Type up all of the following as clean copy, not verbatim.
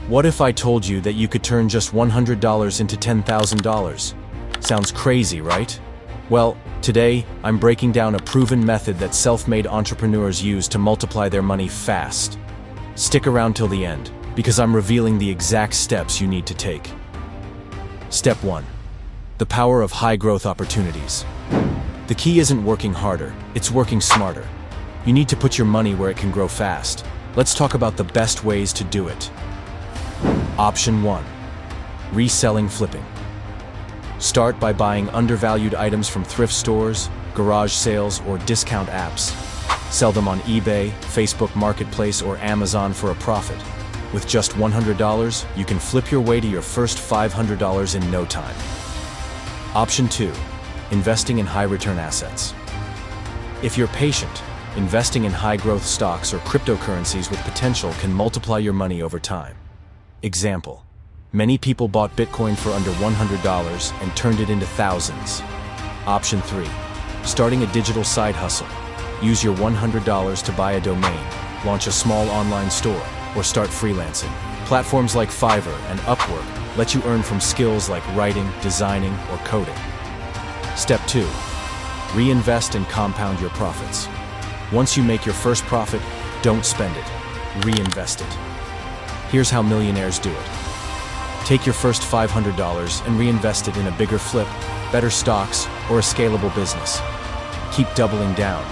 What if I told you that you could turn just $100 into $10,000? Sounds crazy, right? Well, today, I'm breaking down a proven method that self-made entrepreneurs use to multiply their money fast. Stick around till the end, because I'm revealing the exact steps you need to take. Step 1. The power of high-growth opportunities. The key isn't working harder, it's working smarter. You need to put your money where it can grow fast. Let's talk about the best ways to do it. Option 1. Reselling flipping. Start by buying undervalued items from thrift stores, garage sales, or discount apps. Sell them on eBay, Facebook Marketplace, or Amazon for a profit. With just $100, you can flip your way to your first $500 in no time. Option 2. Investing in high-return assets. If you're patient, investing in high-growth stocks or cryptocurrencies with potential can multiply your money over time. Example: many people bought Bitcoin for under $100 and turned it into thousands. Option 3. Starting a digital side hustle. Use your $100 to buy a domain, launch a small online store, or start freelancing. Platforms like Fiverr and Upwork let you earn from skills like writing, designing, or coding. Step 2. Reinvest and compound your profits. Once you make your first profit, don't spend it, reinvest it. Here's how millionaires do it. Take your first $500 and reinvest it in a bigger flip, better stocks, or a scalable business. Keep doubling down.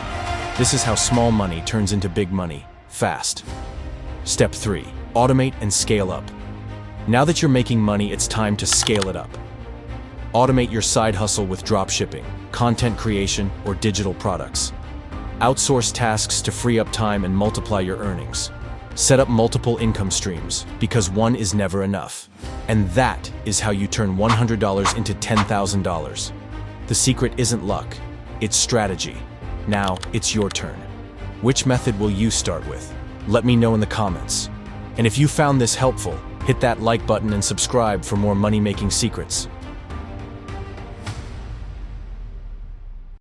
This is how small money turns into big money, fast. Step 3. Automate and scale up. Now that you're making money, it's time to scale it up. Automate your side hustle with dropshipping, content creation, or digital products. Outsource tasks to free up time and multiply your earnings. Set up multiple income streams, because one is never enough. And that is how you turn $100 into $10,000. The secret isn't luck, it's strategy. Now, it's your turn. Which method will you start with? Let me know in the comments. And if you found this helpful, hit that like button and subscribe for more money-making secrets.